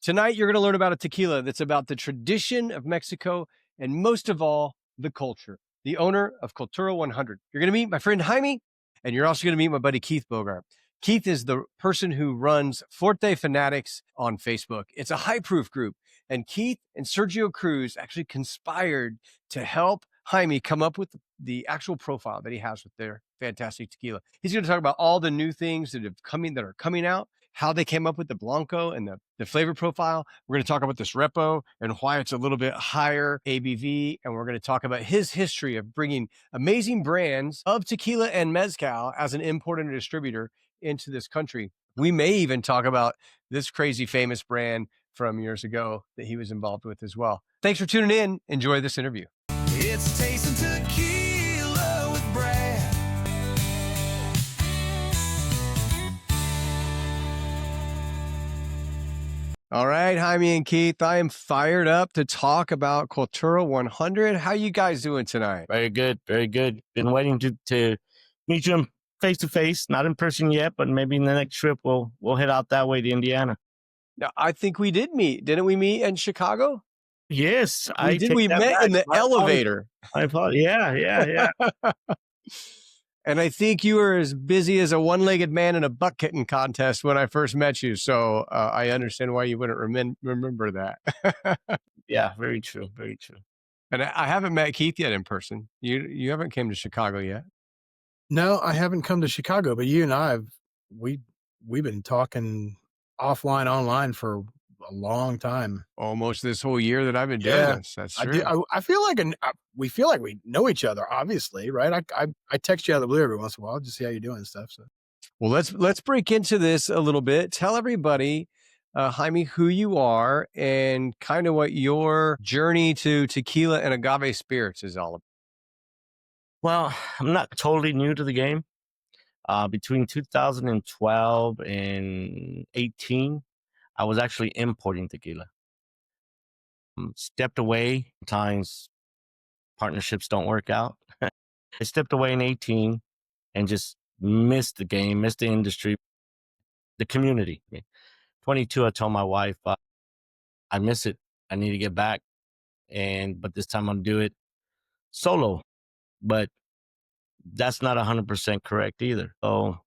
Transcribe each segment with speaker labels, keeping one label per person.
Speaker 1: Tonight, you're going to learn about a tequila that's about the tradition of Mexico and most of all, the culture. The owner of Cultura 100. You're going to meet my friend Jaime, and you're also going to meet my buddy Keith Bogart. Keith is the person who runs Forte Fanatics on Facebook. It's a high proof group. And Keith and Sergio Cruz actually conspired to help Jaime come up with the actual profile that he has with their fantastic tequila. He's going to talk about all the new things that are coming out, how they came up with the Blanco and the flavor profile. We're going to talk about this Repo and why it's a little bit higher ABV. And we're going to talk about his history of bringing amazing brands of tequila and mezcal as an importer and distributor into this country. We may even talk about this crazy famous brand from years ago that he was involved with as well. Thanks for tuning in. Enjoy this interview.
Speaker 2: It's tasting tequila with Brad.
Speaker 1: All right, Jaime and Keith, I am fired up to talk about Cultura 100. How you guys doing tonight?
Speaker 3: Very good, very good. Been waiting to meet you face to face, not in person yet, but maybe in the next trip we'll head out that way to Indiana.
Speaker 1: Now, I think we did meet. Didn't we meet in Chicago?
Speaker 3: Yes,
Speaker 1: we met in the elevator.
Speaker 3: I thought, yeah.
Speaker 1: And I think you were as busy as a one-legged man in a buck kitten contest when I first met you. So I understand why you wouldn't remember that.
Speaker 3: Yeah, very true, very true.
Speaker 1: And I haven't met Keith yet in person. You haven't came to Chicago yet.
Speaker 4: No, I haven't come to Chicago, but you and I we've been talking offline, online for a long time.
Speaker 1: Almost this whole year that I've been doing this. That's true.
Speaker 4: I feel like we feel like we know each other, obviously, right? I text you out of the blue every once in a while just see how you're doing and stuff. So,
Speaker 1: well, let's break into this a little bit. Tell everybody, Jaime, who you are and kind of what your journey to tequila and agave spirits is all about.
Speaker 3: Well, I'm not totally new to the game. Between 2012 and 18, I was actually importing tequila. Stepped away. Sometimes partnerships don't work out. I stepped away in 18 and just missed the game, missed the industry, the community. 22, I told my wife, I miss it. I need to get back. But this time I'll do it solo. But that's not 100% correct either. So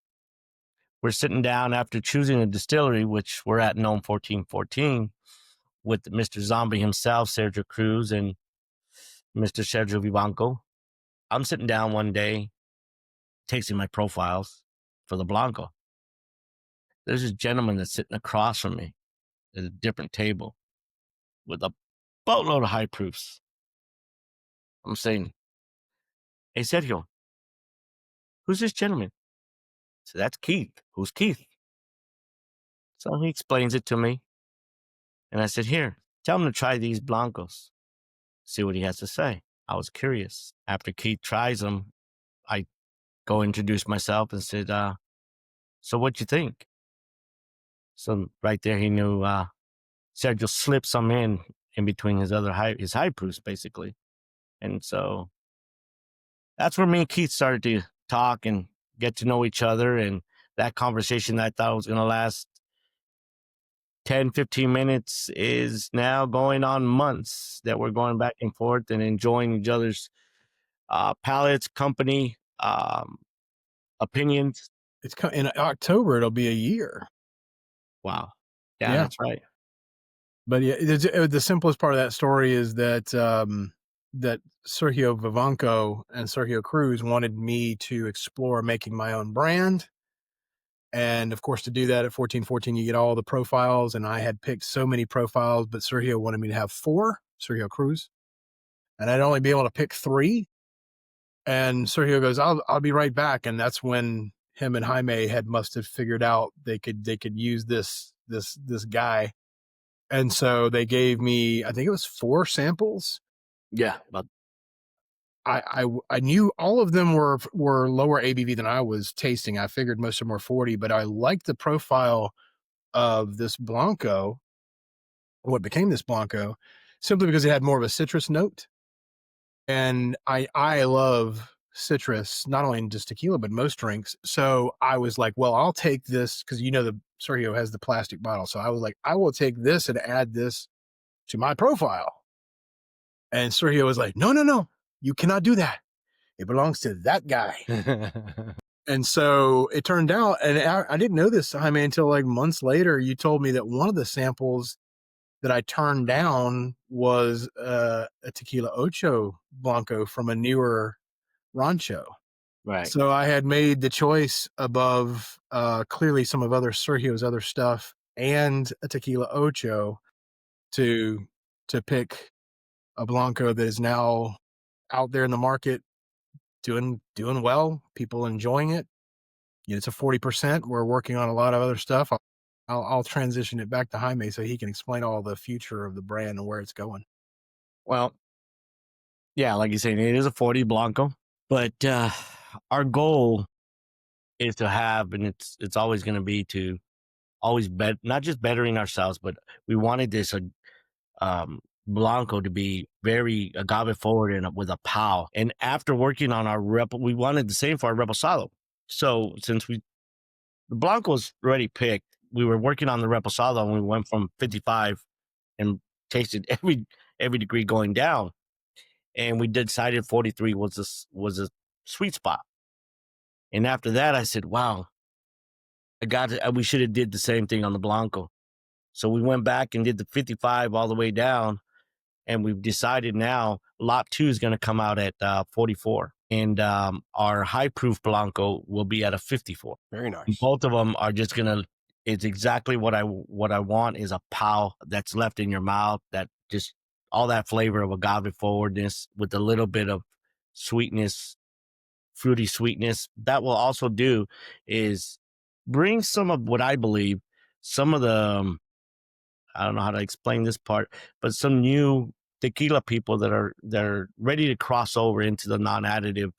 Speaker 3: we're sitting down after choosing a distillery, which we're at Gnome 1414, with Mr. Zombie himself, Sergio Cruz, and Mr. Sergio Vivanco. I'm sitting down one day, tasting my profiles for the Blanco. There's this gentleman that's sitting across from me at a different table with a boatload of high proofs. I'm saying, hey, Sergio, who's this gentleman? So that's Keith. Who's Keith? So he explains it to me. And I said, here, tell him to try these Blancos. See what he has to say. I was curious. After Keith tries them, I go introduce myself and said, so what you think? So right there, he knew Sergio slipped some in between his high proofs, basically. And so that's where me and Keith started to talk and get to know each other. And that conversation that I thought was going to last 10, 15 minutes is now going on months that we're going back and forth and enjoying each other's palates, company, opinions.
Speaker 4: it's in October. It'll be a year.
Speaker 3: Wow. Yeah, that's right.
Speaker 4: But yeah, the simplest part of that story is that that Sergio Vivanco and Sergio Cruz wanted me to explore making my own brand. And of course, to do that at 1414, you get all the profiles. And I had picked so many profiles, but Sergio wanted me to have 4, Sergio Cruz. And I'd only be able to pick 3. And Sergio goes, I'll be right back. And that's when him and Jaime must have figured out they could use this guy. And so they gave me, I think it was 4 samples.
Speaker 3: Yeah. But
Speaker 4: I knew all of them were lower ABV than I was tasting. I figured most of them were 40, but I liked the profile of this Blanco, what became this Blanco, simply because it had more of a citrus note. And I love citrus, not only in just tequila, but most drinks. So I was like, well, I'll take this because, you know, Sergio has the plastic bottle. So I was like, I will take this and add this to my profile. And Sergio was like, no, you cannot do that. It belongs to that guy. And so it turned out, and I didn't know this, Jaime, until like months later, you told me that one of the samples that I turned down was a Tequila Ocho Blanco from a newer rancho.
Speaker 3: Right.
Speaker 4: So I had made the choice above clearly some of Sergio's other stuff and a Tequila Ocho to pick a Blanco that is now out there in the market doing well, people enjoying it. It's a 40%. We're working on a lot of other stuff. I'll transition it back to Jaime so he can explain all the future of the brand and where it's going.
Speaker 3: Well, yeah, like you said, it is a 40 Blanco, but our goal is to have, and it's always going to be to always not just bettering ourselves, but we wanted this Blanco to be very agave forward and with a pow. And after working on our we wanted the same for our Reposado. So since the Blanco was already picked, we were working on the Reposado and we went from 55 and tasted every degree going down. And we decided 43 was a sweet spot. And after that, I said, wow, we should have did the same thing on the Blanco. So we went back and did the 55 all the way down. And we've decided now lot 2 is going to come out at 44. And our high proof Blanco will be at a 54.
Speaker 1: Very nice.
Speaker 3: Both of them are just going to, it's exactly what I want is a pow that's left in your mouth, that just all that flavor of agave forwardness with a little bit of sweetness, fruity sweetness. That will also do is bring some of what I believe, some of the, I don't know how to explain this part, but some new tequila people that are ready to cross over into the non-additive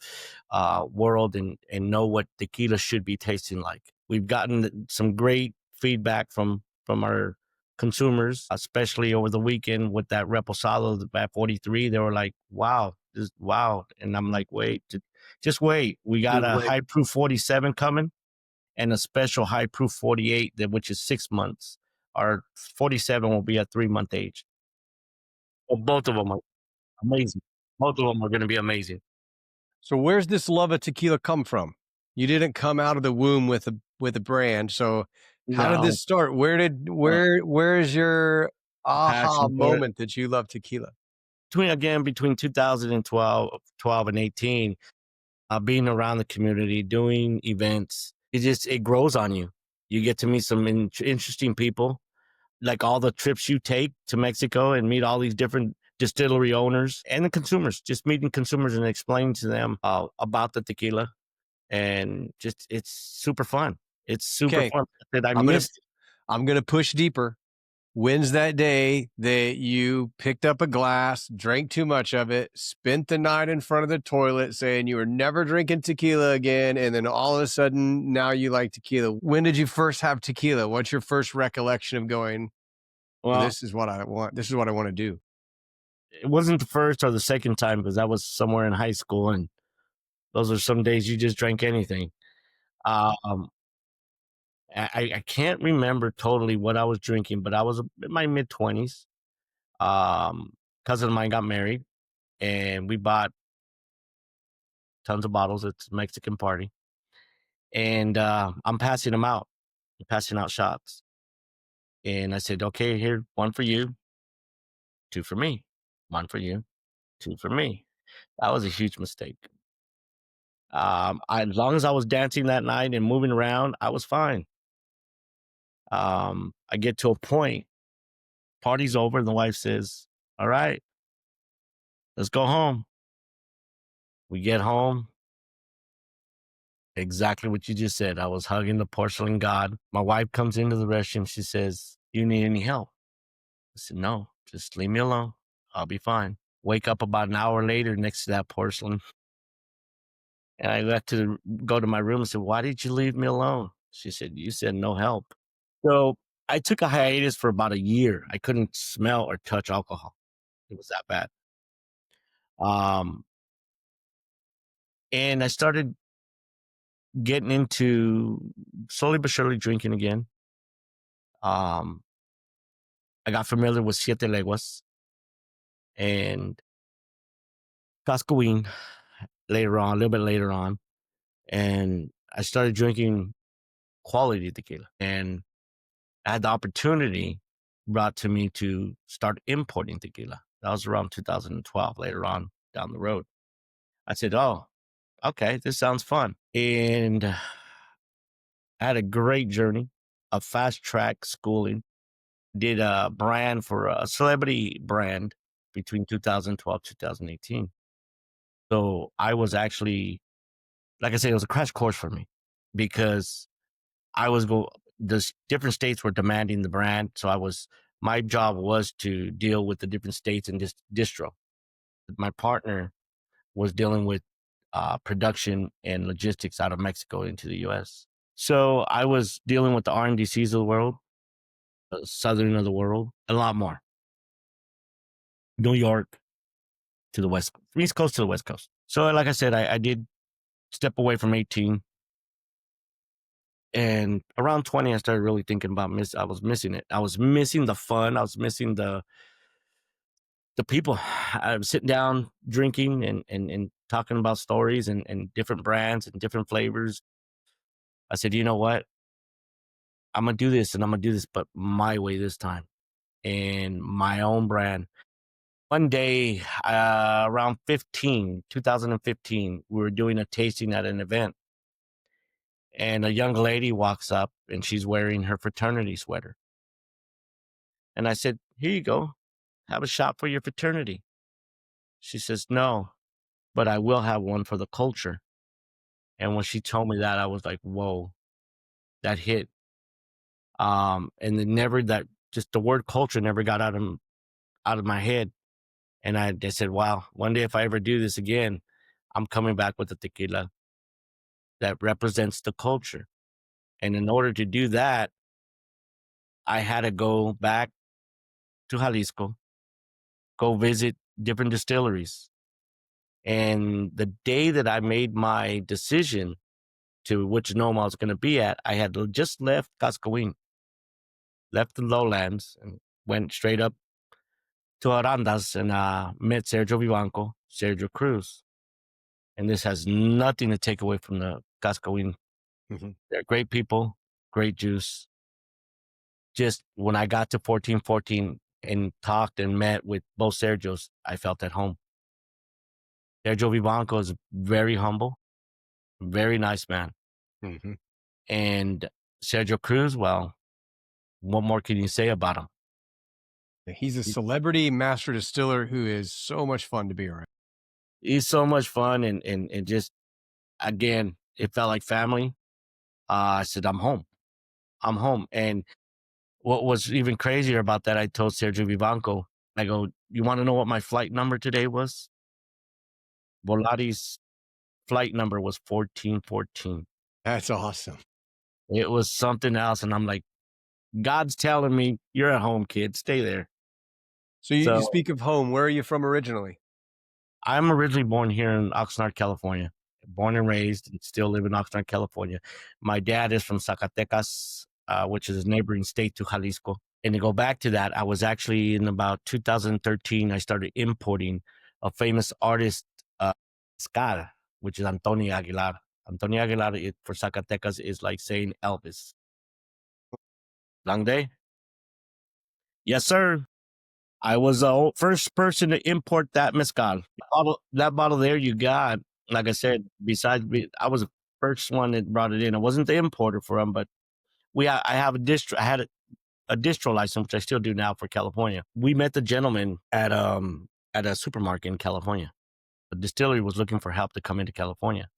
Speaker 3: world and know what tequila should be tasting like. We've gotten some great feedback from our consumers, especially over the weekend with that Reposado at 43. They were like, wow, wow. And I'm like, just wait. We got a high proof 47 coming and a special high proof 48, which is 6 months. Our 47 will be at 3-month age. Well, both of them are amazing. Both of them are going to be amazing.
Speaker 1: So where's this love of tequila come from? You didn't come out of the womb with a brand. So how did this start? Where is your aha moment that you love tequila?
Speaker 3: Between 2012 and 18, being around the community, doing events, it grows on you. You get to meet some interesting people, like all the trips you take to Mexico and meet all these different distillery owners and the consumers, just meeting consumers and explaining to them about the tequila. And just, it's super fun. It's super fun that
Speaker 1: I'm going to push deeper. When's that day that you picked up a glass, drank too much of it, spent the night in front of the toilet saying you were never drinking tequila again, and then all of a sudden now you like tequila? When did you first have tequila? What's your first recollection of going, well, this is what I want. This is what I want to do?
Speaker 3: It wasn't the first or the second time because that was somewhere in high school, and those are some days you just drank anything. I can't remember totally what I was drinking, but I was in my mid-20s. Cousin of mine got married, and we bought tons of bottles. It's a Mexican party. And I'm passing them out. I'm passing out shots. And I said, okay, here, 1 for you, 2 for me. 1 for you, 2 for me. That was a huge mistake. As long as I was dancing that night and moving around, I was fine. I get to a point, party's over, and the wife says, all right, let's go home. We get home. Exactly what you just said. I was hugging the porcelain god. My wife comes into the restroom. She says, do you need any help? I said, no, just leave me alone. I'll be fine. Wake up about an hour later next to that porcelain. And I got to go to my room and said, why did you leave me alone? She said, you said no help. So I took a hiatus for about a year. I couldn't smell or touch alcohol. It was that bad. And I started getting into slowly but surely drinking again. I got familiar with Siete Leguas and Cascoin later on, a little bit later on. And I started drinking quality tequila. And I had the opportunity brought to me to start importing tequila. That was around 2012, later on down the road. I said, oh, okay, this sounds fun. And I had a great journey, a fast track schooling, did a brand for a celebrity brand between 2012, 2018. So I was actually, like I said, it was a crash course for me because the different states were demanding the brand. So my job was to deal with the different states and just distro. My partner was dealing with production and logistics out of Mexico into the U.S. So I was dealing with the RNDCs of the world, the southern of the world, a lot more. New York to the west, East Coast to the West Coast. So like I said, I did step away from 18. And around 20, I started really thinking about I was missing it. I was missing the fun. I was missing the people. I was sitting down, drinking and talking about stories and different brands and different flavors. I said, you know what? I'm going to do this and I'm going to do this, but my way this time and my own brand. One day, around 2015, we were doing a tasting at an event. And a young lady walks up and she's wearing her fraternity sweater. And I said, here you go. Have a shot for your fraternity. She says, no, but I will have one for the culture. And when she told me that, I was like, whoa, that hit. And then just the word culture never got out of my head. And I said, wow, one day if I ever do this again, I'm coming back with a tequila that represents the culture. And in order to do that, I had to go back to Jalisco, go visit different distilleries. And the day that I made my decision to which Noma I was going to be at, I had just left Cascoin, left the lowlands, and went straight up to Arandas and met Sergio Vivanco, Sergio Cruz. And this has nothing to take away from the Cascoin.
Speaker 1: Mm-hmm.
Speaker 3: They're great people, great juice. Just when I got to 1414 and talked and met with both Sergios, I felt at home. Sergio Vivanco is very humble, very nice man.
Speaker 1: Mm-hmm.
Speaker 3: And Sergio Cruz, well, what more can you say about him?
Speaker 1: He's a celebrity master distiller who is so much fun to be around.
Speaker 3: He's so much fun and just, again, it felt like family. I said, I'm home. I'm home. And what was even crazier about that, I told Sergio Vivanco, I go, you want to know what my flight number today was? Volati's flight number was 1414.
Speaker 1: That's awesome.
Speaker 3: It was something else. And I'm like, God's telling me, you're at home, kid. Stay there.
Speaker 1: So you speak of home. Where are you from originally?
Speaker 3: I'm originally born here in Oxnard, California. Born and raised and still live in Oxnard, California. My dad is from Zacatecas, which is a neighboring state to Jalisco. And to go back to that, I was actually in about 2013, I started importing a famous artist, ska, which is Antonio Aguilar. Antonio Aguilar for Zacatecas is like saying Elvis. Long day? Yes, sir. I was the first person to import that mezcal. That bottle there you got, like I said, I was the first one that brought it in. I wasn't the importer for them, but I had a distro license, which I still do now for California. We met the gentleman at a supermarket in California. The distillery was looking for help to come into California.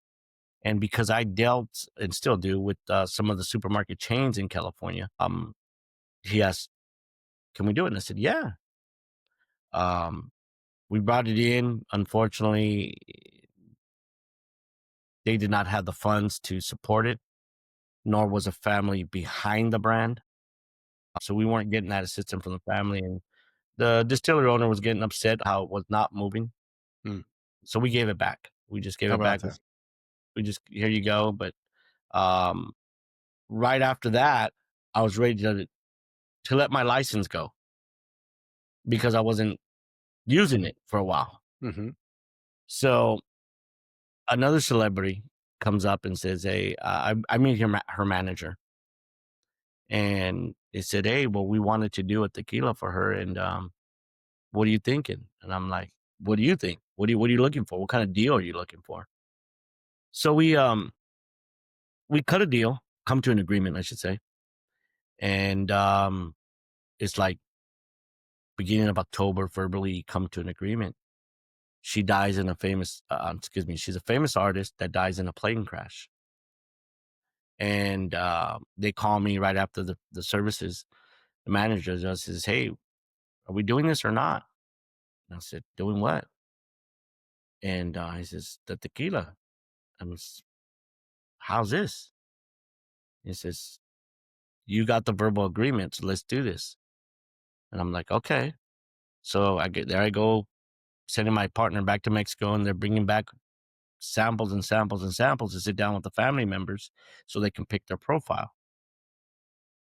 Speaker 3: And because I dealt and still do with some of the supermarket chains in California, he asked, can we do it? And I said, yeah. We brought it in. Unfortunately, they did not have the funds to support it, nor was a family behind the brand. So we weren't getting that assistance from the family. And the distillery owner was getting upset how it was not moving. So we gave it back. We just gave
Speaker 1: How
Speaker 3: it back.
Speaker 1: about that?
Speaker 3: We just, here you go. But right after that, I was ready to to let my license go because I wasn't using it for a while.
Speaker 1: Mm-hmm.
Speaker 3: So another celebrity comes up and says, "Hey, I meet her manager, and they said, hey, well, we wanted to do a tequila for her, and what are you thinking?" And I'm like, "What do you think? What are you looking for? What kind of deal are you looking for?" So we cut a deal, come to an agreement, I should say, and it's like beginning of October, verbally come to an agreement. She dies in a famous, she's a famous artist that dies in a plane crash. And they call me right after the services. The manager just says, "Hey, are we doing this or not?" And I said, "Doing what?" And he says, "The tequila." How's this? He says, "You got the verbal agreement, so let's do this." And I'm like, "Okay." So I go, sending my partner back to Mexico, and they're bringing back samples and samples and samples to sit down with the family members so they can pick their profile.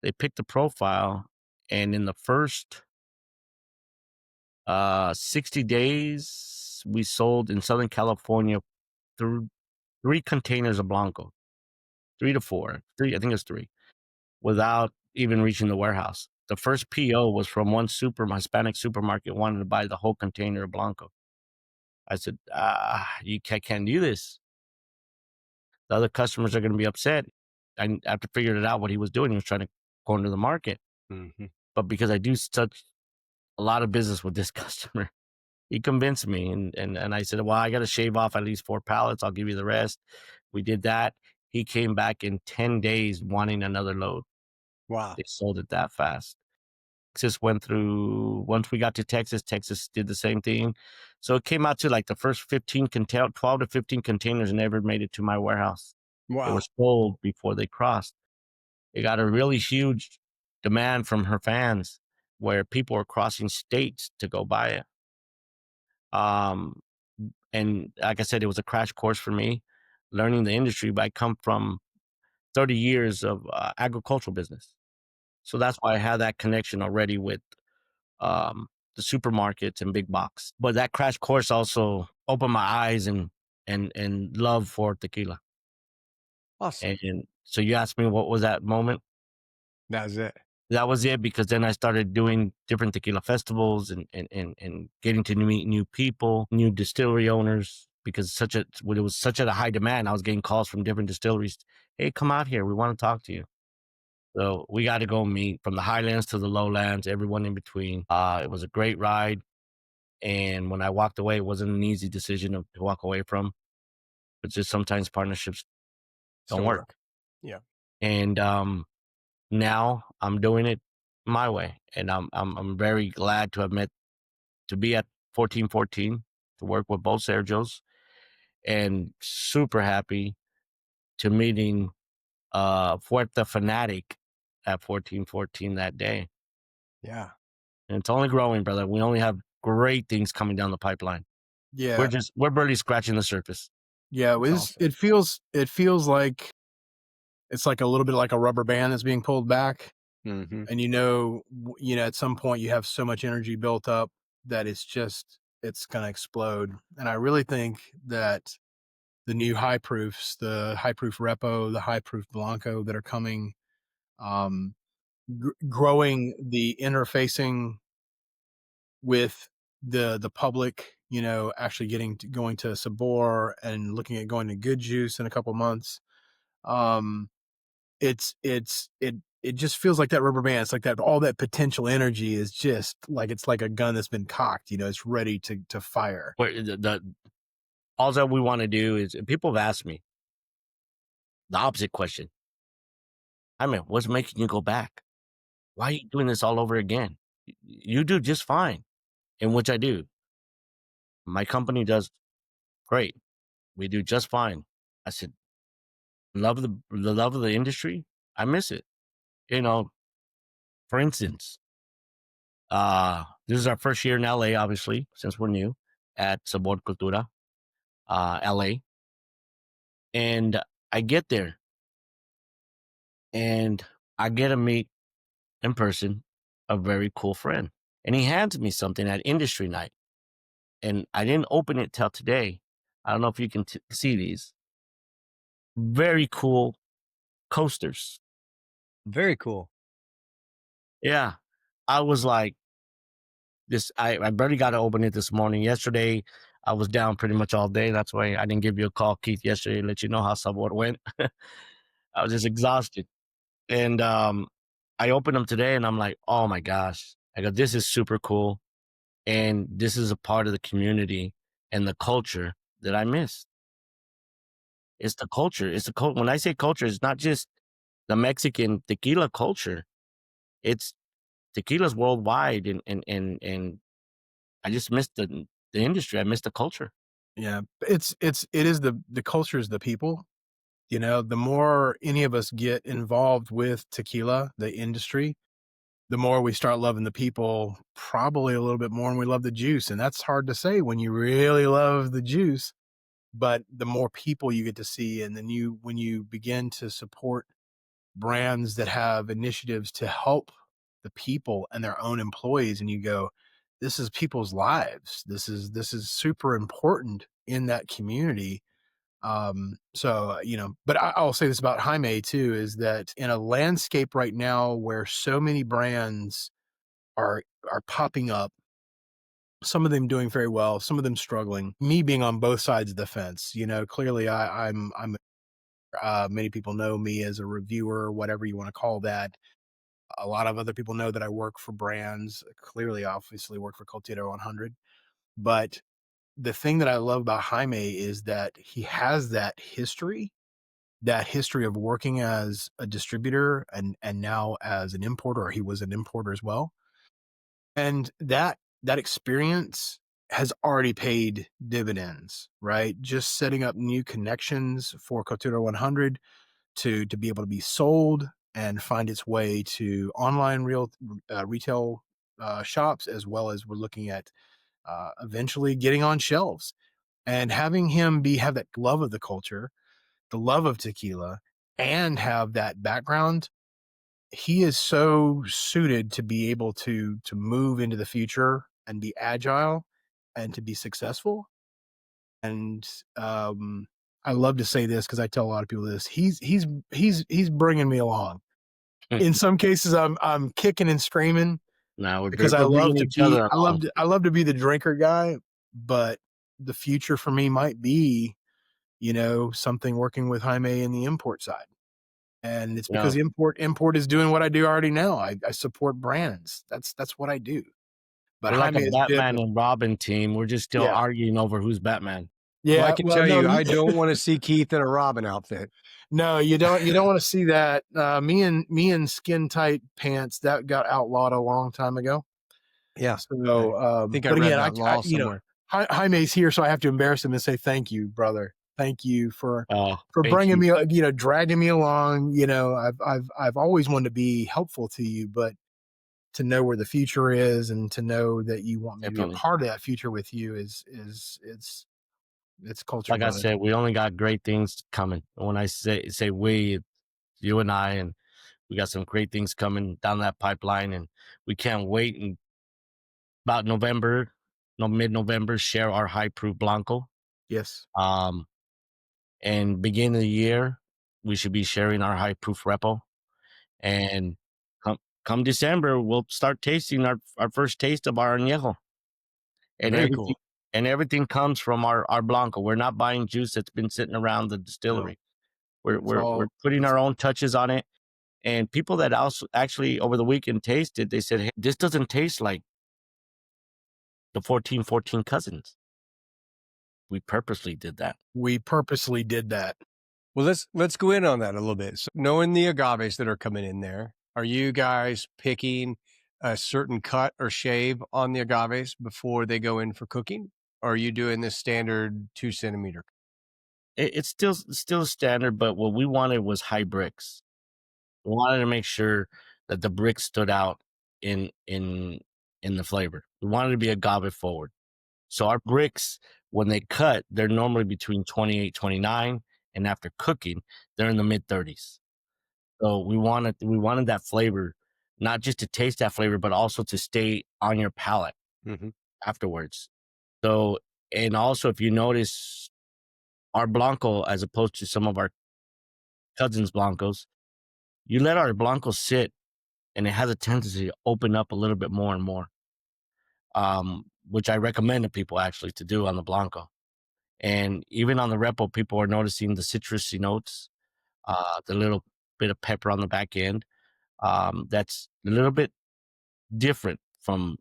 Speaker 3: They pick the profile, and in the first 60 days, we sold in Southern California through 3 containers of Blanco, 3 to 4, I think it's 3, without even reaching the warehouse. The first PO was from one Hispanic supermarket wanted to buy the whole container of Blanco. I said, you can't do this. The other customers are going to be upset. After figuring it out what he was doing, he was trying to corner the market.
Speaker 1: Mm-hmm.
Speaker 3: But because I do such a lot of business with this customer, he convinced me. And I said, well, I got to shave off at least 4 pallets. I'll give you the rest. We did that. He came back in 10 days wanting another load.
Speaker 1: Wow.
Speaker 3: They sold it that fast. Texas went through, once we got to Texas did the same thing. So it came out to like the first 12 to 15 containers never made it to my warehouse. They
Speaker 1: Wow.
Speaker 3: were sold before they crossed. It got a really huge demand from her fans where people were crossing states to go buy it. And like I said, it was a crash course for me, learning the industry. But I come from 30 years of agricultural business. So that's why I had that connection already with the supermarkets and big box. But that crash course also opened my eyes and love for tequila.
Speaker 1: Awesome.
Speaker 3: And so you asked me, what was that moment?
Speaker 1: That was it.
Speaker 3: That was it, because then I started doing different tequila festivals and getting to meet new people, new distillery owners, because when it was such a high demand, I was getting calls from different distilleries. Hey, come out here. We want to talk to you. So we got to go meet from the highlands to the lowlands, everyone in between. It was a great ride. And when I walked away, it wasn't an easy decision to walk away from. But just sometimes partnerships don't work.
Speaker 1: Yeah.
Speaker 3: And now I'm doing it my way, and I'm very glad to be at 1414 to work with both Sergios, and super happy to meeting Fuerte Fanatic at 1414 that day.
Speaker 1: Yeah.
Speaker 3: And it's only growing, brother. We only have great things coming down the pipeline.
Speaker 4: Yeah.
Speaker 3: We're barely scratching the surface.
Speaker 4: Yeah.
Speaker 1: That's
Speaker 4: It feels like it's like a little bit like a rubber band that's being pulled back.
Speaker 1: Mm-hmm.
Speaker 4: And at some point you have so much energy built up that it's going to explode. And I really think that the new high proofs, the high proof Repo, the high proof Blanco that are coming, growing the interfacing with the public, actually going to Sabor and looking at going to Good Juice in a couple months. It just feels like that rubber band. It's like that all that potential energy is just like it's like a gun that's been cocked. It's ready to fire.
Speaker 3: All that we want to do is, people have asked me the opposite question. I mean, what's making you go back? Why are you doing this all over again? You do just fine, in which I do. My company does great. We do just fine. I said, the love of the industry. I miss it. For instance, this is our first year in LA, obviously, since we're new at Sabor Cultura, LA. And I get there and I get to meet in person a very cool friend, and he hands me something at industry night, and I didn't open it till today. I don't know if you can see these very cool coasters.
Speaker 1: Very cool.
Speaker 3: Yeah, I was like, this. I barely got to open it this morning. Yesterday, I was down pretty much all day. That's why I didn't give you a call, Keith, yesterday, to let you know how somewhat went. I was just exhausted, and I opened them today, and I'm like, oh my gosh! I go, this is super cool, and this is a part of the community and the culture that I miss. It's the culture. It's the when I say culture, it's not just the Mexican tequila culture. It's tequila's worldwide, and I just missed the industry. I missed the culture.
Speaker 4: Yeah, it is the culture is the people. You know, the more any of us get involved with tequila, the industry, the more we start loving the people, probably a little bit more, and we love the juice. And that's hard to say when you really love the juice, but the more people you get to see, and then when you begin to support brands that have initiatives to help the people and their own employees, and you go, this is people's lives. This is super important in that community. But I'll say this about Jaime too, is that in a landscape right now where so many brands are popping up, some of them doing very well, some of them struggling, me being on both sides of the fence, clearly I'm many people know me as a reviewer, whatever you want to call that. A lot of other people know that I work for brands, clearly, obviously work for Cultura 100. But the thing that I love about Jaime is that he has that history of working as a distributor and now as an importer, or he was an importer as well. And that experience has already paid dividends, right? Just setting up new connections for Cultura 100 to be able to be sold and find its way to online retail shops, as well as we're looking at eventually getting on shelves, and having him have that love of the culture, the love of tequila, and have that background. He is so suited to be able to move into the future and be agile and to be successful. And I love to say this because I tell a lot of people this. He's bringing me along. In some cases, I'm kicking and screaming
Speaker 3: Now
Speaker 4: because I
Speaker 3: we're
Speaker 4: love
Speaker 3: bringing
Speaker 4: to
Speaker 3: each
Speaker 4: be
Speaker 3: other along.
Speaker 4: I love to be the drinker guy. But the future for me might be, something working with Jaime in the import side. And it's because
Speaker 3: No,
Speaker 4: import is doing what I do already now. I support brands. That's what I do. But
Speaker 3: we're like a
Speaker 4: Jaime has been,
Speaker 3: Batman and Robin team. We're just still
Speaker 4: yeah,
Speaker 3: arguing over who's Batman.
Speaker 1: Well, I
Speaker 4: yeah.
Speaker 1: can
Speaker 4: Well,
Speaker 1: tell
Speaker 4: no,
Speaker 1: you, I don't want to see Keith in a Robin outfit.
Speaker 4: no, you don't want to see that. Me and skin tight pants that got outlawed a long time ago.
Speaker 1: Yeah.
Speaker 4: So,
Speaker 1: I think I
Speaker 4: but
Speaker 1: read
Speaker 4: again,
Speaker 1: that law somewhere.
Speaker 4: Jaime's here, so I have to embarrass him and say thank you, brother. Thank you for
Speaker 3: Oh, thank
Speaker 4: bringing
Speaker 3: you.
Speaker 4: me, dragging me along. I've always wanted to be helpful to you, but to know where the future is and to know that you want me to be a
Speaker 3: Definitely.
Speaker 4: part of that future with you is it's culture,
Speaker 3: Like I
Speaker 4: brother.
Speaker 3: said, we only got great things coming. When I say we, it's you and I, and we got some great things coming down that pipeline, and we can't wait. And about November, no mid-November, share our high proof Blanco.
Speaker 4: Yes.
Speaker 3: Um, and beginning of the year, we should be sharing our high proof Repo. And come December, we'll start tasting our first taste of our añejo. And
Speaker 1: Very
Speaker 3: everything
Speaker 1: cool.
Speaker 3: and everything comes from our Blanco. We're not buying juice that's been sitting around the
Speaker 4: No,
Speaker 3: distillery. We're
Speaker 4: it's
Speaker 3: we're
Speaker 4: all
Speaker 3: putting
Speaker 4: it's
Speaker 3: our own touches on it. And people that also actually over the weekend tasted, they said, "Hey, this doesn't taste like the 1414 cousins." We purposely did that.
Speaker 4: we purposely did that.
Speaker 1: Well, let's go in on that a little bit. So knowing the agaves that are coming in there, are you guys picking a certain cut or shave on the agaves before they go in for cooking? Or are you doing this standard 2 centimeter?
Speaker 3: It's still standard, but what we wanted was high bricks. We wanted to make sure that the bricks stood out in in in the flavor. We wanted to be agave forward. So our bricks, when they cut, they're normally between 28, 29, and after cooking, they're in the mid 30s. So we wanted that flavor not just to taste that flavor, but also to stay on your palate
Speaker 1: Mhm.
Speaker 3: afterwards. So, and also if you notice our Blanco, as opposed to some of our cousins' Blancos, you let our Blanco sit and it has a tendency to open up a little bit more and more, which I recommend to people actually to do on the Blanco. And even on the Repo, people are noticing the citrusy notes, the little bit of pepper on the back end. That's a little bit different from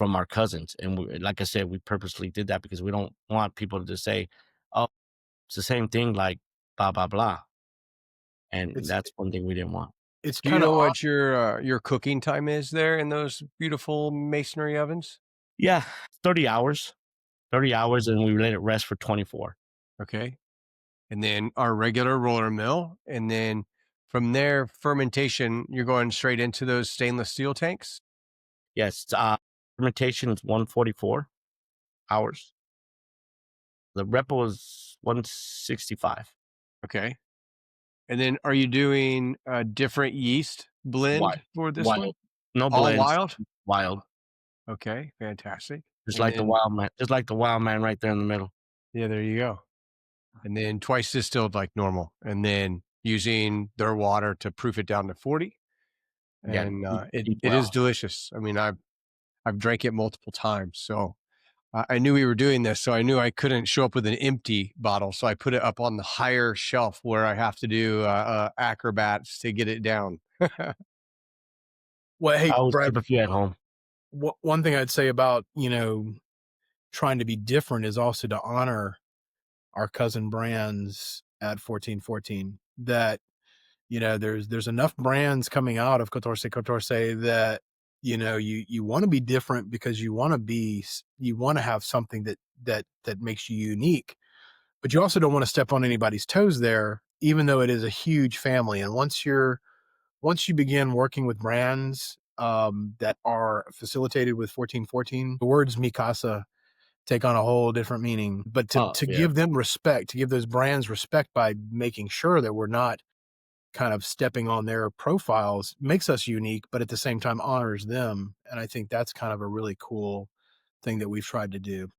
Speaker 3: our cousins. And like I said, we purposely did that because we don't want people to just say, "Oh, it's the same thing," like blah blah blah. And
Speaker 4: It's
Speaker 3: that's one thing we didn't want.
Speaker 4: it's
Speaker 1: Do you
Speaker 4: kind of
Speaker 1: know what your cooking time is there in those beautiful masonry ovens?
Speaker 3: Yeah, 30 hours. 30 hours, and we let it rest for 24.
Speaker 1: Okay. And then our regular roller mill, and then from there, fermentation, you're going straight into those stainless steel tanks?
Speaker 3: Yes, fermentation is 144 hours. The Repo is 165.
Speaker 1: Okay. And then are you doing a different yeast
Speaker 3: Wild.
Speaker 1: blend for this one?
Speaker 3: Wild. No
Speaker 1: All
Speaker 3: blends.
Speaker 1: wild?
Speaker 3: Wild.
Speaker 1: Okay, fantastic.
Speaker 3: Just
Speaker 1: And
Speaker 3: like the
Speaker 1: then
Speaker 3: wild man. Just like the wild man right there in the middle.
Speaker 1: yeah, there you go. And then twice distilled like normal, and then using their water to proof it down to 40.
Speaker 3: Yeah.
Speaker 1: And it
Speaker 3: Deep
Speaker 1: it is
Speaker 3: well.
Speaker 1: delicious. I mean, I've drank it multiple times, so I knew we were doing this, so I knew I couldn't show up with an empty bottle, so I put it up on the higher shelf where I have to do acrobats to get it down.
Speaker 4: well, hey,
Speaker 3: I always
Speaker 4: Brad.
Speaker 3: keep a few at home.
Speaker 4: One thing I'd say about trying to be different is also to honor our cousin brands at 1414. That there's enough brands coming out of Catorce that you want to be different because you want to have something that makes you unique, but you also don't want to step on anybody's toes there, even though it is a huge family. And once you begin working with brands that are facilitated with 1414, the words Mikasa take on a whole different meaning. But
Speaker 3: Oh,
Speaker 4: to
Speaker 3: yeah.
Speaker 4: give them respect, to give those brands respect by making sure that we're not kind of stepping on their profiles makes us unique, but at the same time honors them. And I think that's kind of a really cool thing that we've tried to do.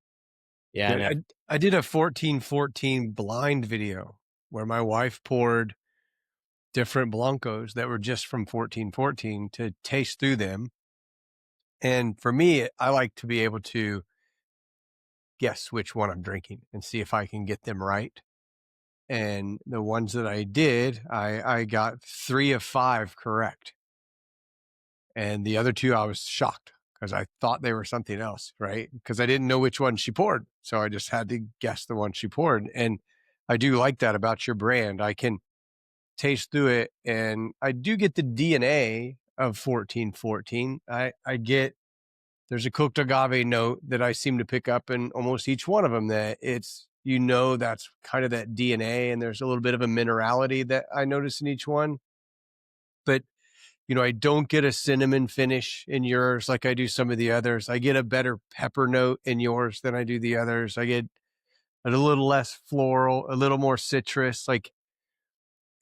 Speaker 3: Yeah.
Speaker 1: Yeah,
Speaker 3: And
Speaker 1: I did a 1414 blind video where my wife poured different blancos that were just from 1414 to taste through them. And for me, I like to be able to guess which one I'm drinking and see if I can get them right. And the ones that I did, I got 3 of 5 correct. And the other 2, I was shocked because I thought they were something else, right? Because I didn't know which one she poured. So I just had to guess the one she poured. And I do like that about your brand. I can taste through it, and I do get the DNA of 1414. I get there's a cooked agave note that I seem to pick up in almost each one of them, that it's that's kind of that DNA, and there's a little bit of a minerality that I notice in each one. But I don't get a cinnamon finish in yours like I do some of the others. I get a better pepper note in yours than I do the others. I get a little less floral, a little more citrus,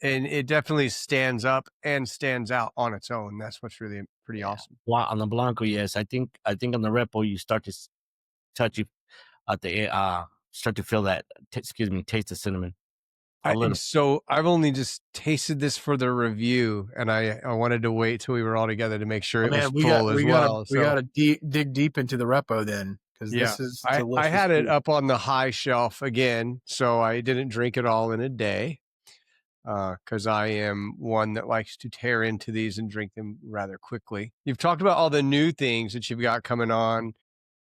Speaker 1: and it definitely stands up and stands out on its own. That's what's really pretty
Speaker 3: yeah.
Speaker 1: awesome.
Speaker 3: Well, on the Blanco, yes. I think on the Repo, you start to touch it at the start to feel that. Excuse me, taste the cinnamon a
Speaker 1: And
Speaker 3: little.
Speaker 1: so I've only just tasted this for the review, and I wanted to wait till we were all together to make sure
Speaker 4: Oh
Speaker 1: it was
Speaker 4: man,
Speaker 1: full as well.
Speaker 4: we
Speaker 1: So
Speaker 4: gotta dig deep into the Repo then, because
Speaker 1: yeah,
Speaker 4: this is
Speaker 1: I
Speaker 4: delicious
Speaker 1: had it
Speaker 4: food.
Speaker 1: up on the high shelf again, so I didn't drink it all in a day, because I am one that likes to tear into these and drink them rather quickly. You've talked about all the new things that you've got coming on,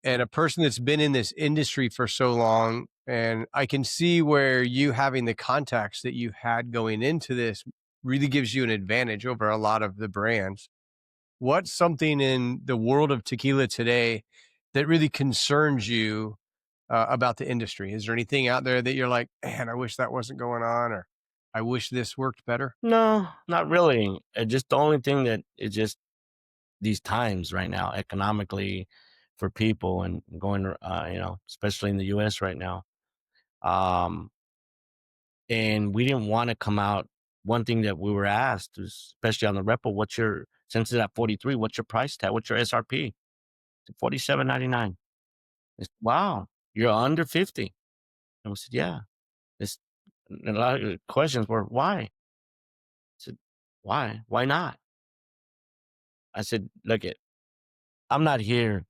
Speaker 1: and a person that's been in this industry for so long, and I can see where you having the contacts that you had going into this really gives you an advantage over a lot of the brands. What's something in the world of tequila today that really concerns you about the industry? Is there anything out there that you're like, man, I wish that wasn't going on, or I wish this worked better?
Speaker 3: No, not really. Just the only thing that is just these times right now, economically, for people and going, especially in the U.S. right now. Um, and we didn't want to come out. One thing that we were asked, especially on the Repo, what's your Since it's at 43, what's your price tag? What's your SRP? 47.99. Wow, you're under 50. And we said, yeah. It's and a lot of the questions were, why? I said, why? Why not? I said, look it, I'm not here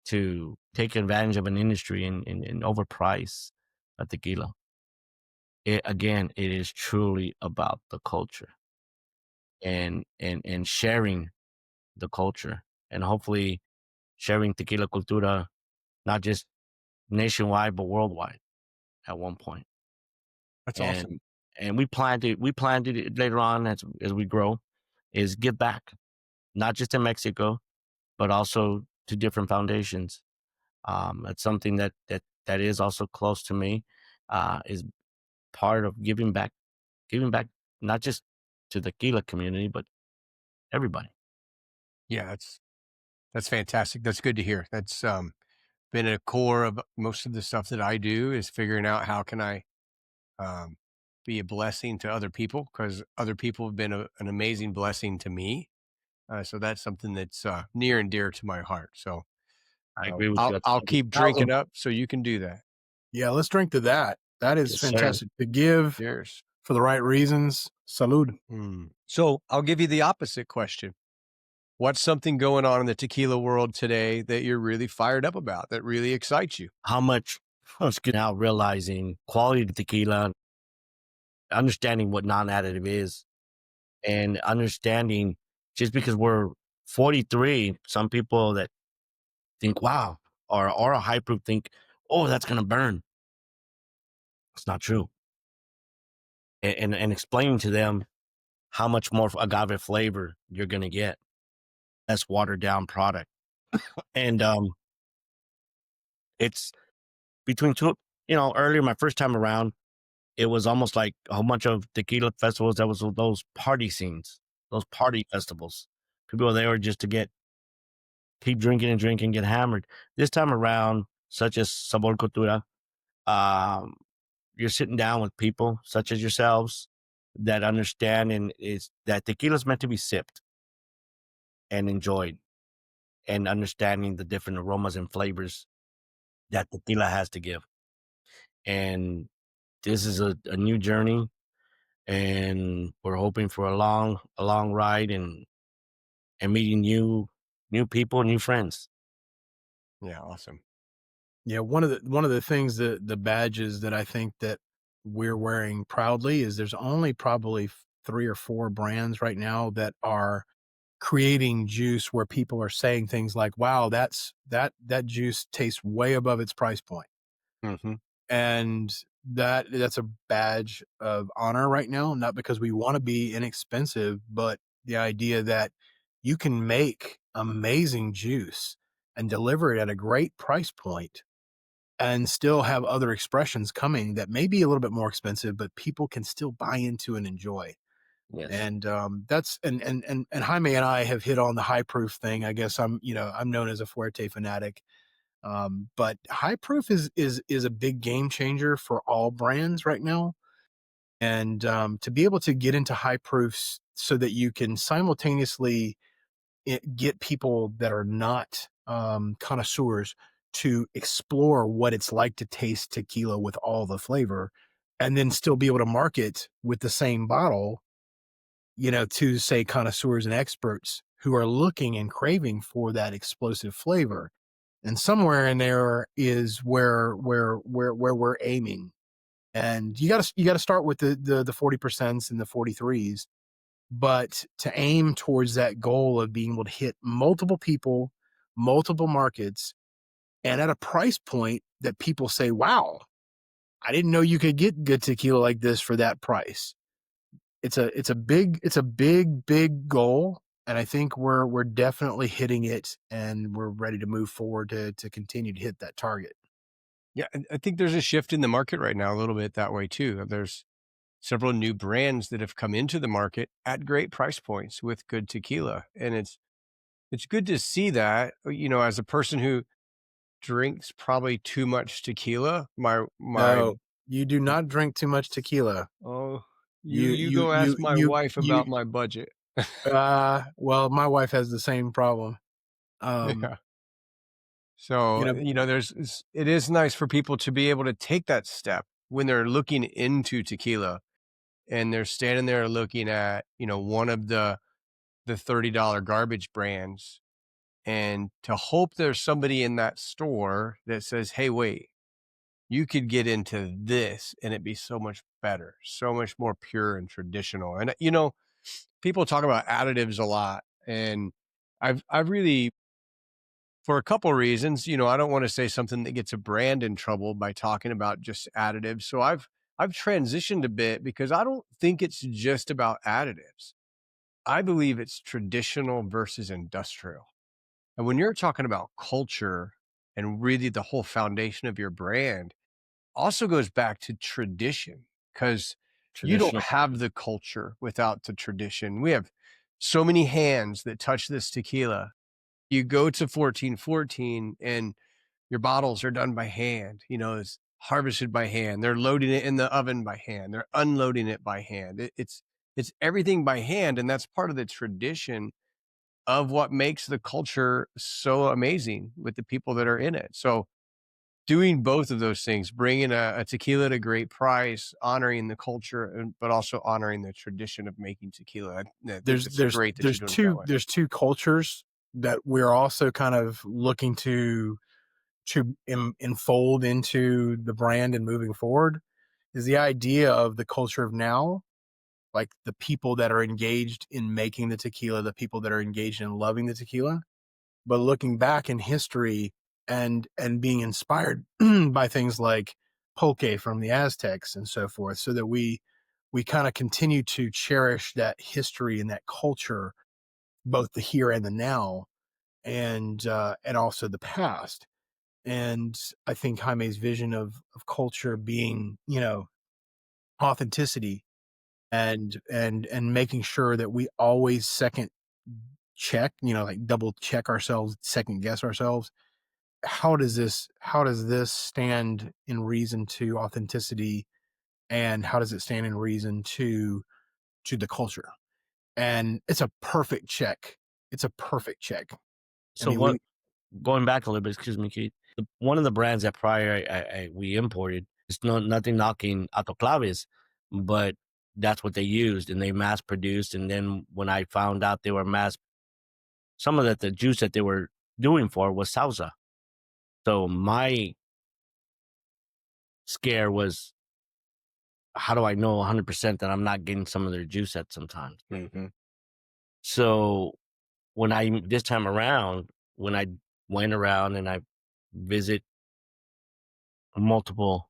Speaker 3: to take advantage of an industry and overprice a tequila. Again, it is truly about the culture and sharing the culture, and hopefully sharing Tequila Cultura, not just nationwide, but worldwide at one point.
Speaker 1: That's awesome.
Speaker 3: And we planned it later on as we grow, is give back, not just in Mexico, but also to different foundations. That's something that is also close to me, is part of giving back not just to the tequila community, but everybody.
Speaker 1: Yeah, that's fantastic. That's good to hear. That's been a core of most of the stuff that I do is figuring out how can I um, be a blessing to other people because other people have been an amazing blessing to me. So that's something that's near and dear to my heart. So
Speaker 3: I agree with you
Speaker 1: I'll keep drinking
Speaker 3: 1,000.
Speaker 1: up so you can do that.
Speaker 4: Yeah, let's drink to that. That is
Speaker 3: Yes, sir.
Speaker 4: fantastic. To give
Speaker 1: Cheers.
Speaker 4: for the right reasons. Salud.
Speaker 1: So I'll give you the opposite question. What's something going on in the tequila world today that you're really fired up about that really excites you?
Speaker 3: How much now realizing quality of tequila, understanding what non-additive is, and understanding just because we're 43, some people that think, wow, or a high proof think, oh, that's gonna burn. It's not true. And explaining to them how much more agave flavor you're gonna get. That's watered down product. And it's between two, earlier my first time around, it was almost like a whole bunch of tequila festivals. That was those party scenes, those party festivals. People were there just to keep drinking and drinking, get hammered. This time around, such as Sabor Cultura, um, you're sitting down with people such as yourselves that understand and is that tequila is meant to be sipped and enjoyed, and understanding the different aromas and flavors that tequila has to give. And this is a new journey, and we're hoping for a long ride and meeting new people, new friends.
Speaker 1: Yeah, awesome.
Speaker 4: Yeah, one of the things that the badges that I think that we're wearing proudly is there's only probably 3 or 4 brands right now that are creating juice where people are saying things like, "Wow, that juice tastes way above its price point."
Speaker 1: Hmm.
Speaker 4: And that's a badge of honor right now, not because we want to be inexpensive, but the idea that you can make amazing juice and deliver it at a great price point and still have other expressions coming that may be a little bit more expensive, but people can still buy into and enjoy.
Speaker 3: Yes.
Speaker 4: And that's and Jaime and I have hit on the high proof thing. I guess I'm known as a Fuerte fanatic. But high proof is a big game changer for all brands right now. And to be able to get into high proofs so that you can simultaneously get people that are not connoisseurs to explore what it's like to taste tequila with all the flavor, and then still be able to market with the same bottle, to say connoisseurs and experts who are looking and craving for that explosive flavor. And somewhere in there is where we're aiming. And you gotta start with the 40% and the 43s, but to aim towards that goal of being able to hit multiple people, multiple markets, and at a price point that people say, wow, I didn't know you could get good tequila like this for that price. It's a big goal. And I think we're definitely hitting it, and we're ready to move forward to continue to hit that target.
Speaker 1: Yeah, I think there's a shift in the market right now a little bit that way too. There's several new brands that have come into the market at great price points with good tequila, and it's good to see that. As a person who drinks probably too much tequila, my
Speaker 4: No, you do not drink too much tequila.
Speaker 1: oh, you
Speaker 4: You
Speaker 1: you
Speaker 4: you
Speaker 1: go ask
Speaker 4: you
Speaker 1: my
Speaker 4: you
Speaker 1: wife
Speaker 4: you
Speaker 1: about my budget.
Speaker 4: Well, my wife has the same problem.
Speaker 1: Yeah.
Speaker 4: You
Speaker 1: So,
Speaker 4: know,
Speaker 1: it is nice for people to be able to take that step when they're looking into tequila and they're standing there looking at, one of the $30 garbage brands, and to hope there's somebody in that store that says, "Hey, wait, you could get into this and it'd be so much better, so much more pure and traditional." And people talk about additives a lot, and I've really, for a couple reasons, I don't want to say something that gets a brand in trouble by talking about just additives. So I've transitioned a bit because I don't think it's just about additives. I believe it's traditional versus industrial. And when you're talking about culture and really the whole foundation of your brand, also goes back to tradition, because you don't
Speaker 3: Traditional.
Speaker 1: have the culture without the tradition. We have so many hands that touch this tequila. You go to 1414 and your bottles are done by hand, it's harvested by hand. They're loading it in the oven by hand. They're unloading it by hand. It's everything by hand. And that's part of the tradition of what makes the culture so amazing with the people that are in it. So doing both of those things, bringing a tequila at a great price, honoring the culture, but also honoring the tradition of making tequila. I think
Speaker 4: there's
Speaker 1: it's
Speaker 4: there's
Speaker 1: great that you're
Speaker 4: there's
Speaker 1: doing it that
Speaker 4: two
Speaker 1: way.
Speaker 4: there's two cultures that we're also kind of looking to enfold into the brand and moving forward is the idea of the culture of now, like the people that are engaged in making the tequila, the people that are engaged in loving the tequila, but looking back in history and being inspired by things like pulque from the Aztecs and so forth, so that we kind of continue to cherish that history and that culture, both the here and the now, and also the past. And I think Jaime's vision of culture being, authenticity and making sure that we always second check, like double check ourselves, second guess ourselves. How does this stand in reason to authenticity, and how does it stand in reason to the culture? And it's a perfect check. It's a perfect check. I
Speaker 3: So
Speaker 4: mean,
Speaker 3: what?
Speaker 4: we
Speaker 3: Going back a little bit, excuse me, Keith. One of the brands that prior we imported, it's nothing knocking autoclaves, but that's what they used and they mass produced. And then when I found out they were some of the juice that they were doing for was salsa. So my scare was, how do I know 100% that I'm not getting some of their juice at sometimes?
Speaker 1: Mm-hmm.
Speaker 3: So this time around, when I went around and I visit multiple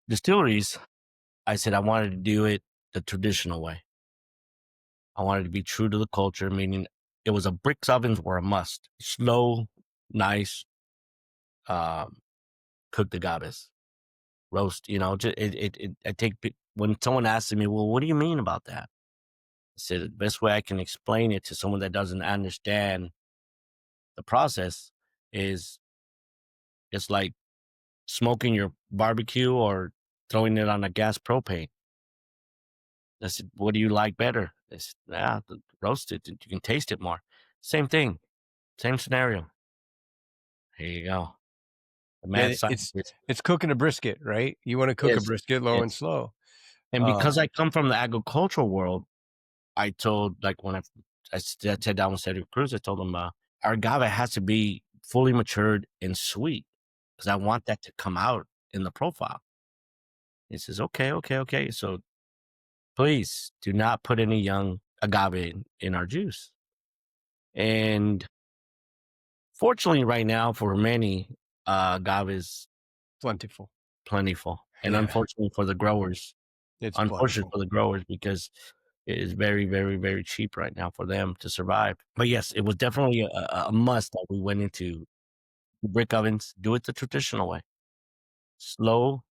Speaker 3: distilleries, I said I wanted to do it the traditional way. I wanted to be true to the culture, meaning it was bricks ovens were a must. Slow, nice, um, cooked agaves, roast. I take when someone asks me, well, what do you mean about that? I said the best way I can explain it to someone that doesn't understand the process is it's like smoking your barbecue or throwing it on a gas propane. I said, what do you like better? They said, the roasted. You can taste it more. Same thing. Same scenario. Here you go. The
Speaker 1: Yeah,
Speaker 3: mad scientist
Speaker 1: it's cooking a brisket, right? You want to cook a
Speaker 3: is,
Speaker 1: brisket low and
Speaker 3: is.
Speaker 1: slow.
Speaker 3: And because
Speaker 1: Um,
Speaker 3: I come from the agricultural world, I told, like, when I sat down with Cedric Cruz, I told him, our agave has to be fully matured and sweet because I want that to come out in the profile. He says, okay, okay, okay. So please do not put any young agave in our juice. And fortunately, right now, for many, agave is
Speaker 1: plentiful.
Speaker 3: plentiful. And
Speaker 1: Yeah,
Speaker 3: unfortunately for the growers,
Speaker 1: it's
Speaker 3: unfortunate
Speaker 1: plentiful.
Speaker 3: for the growers because it is very, very, very cheap right now for them to survive. But yes, it was definitely a must that we went into brick ovens, do it the traditional way, slow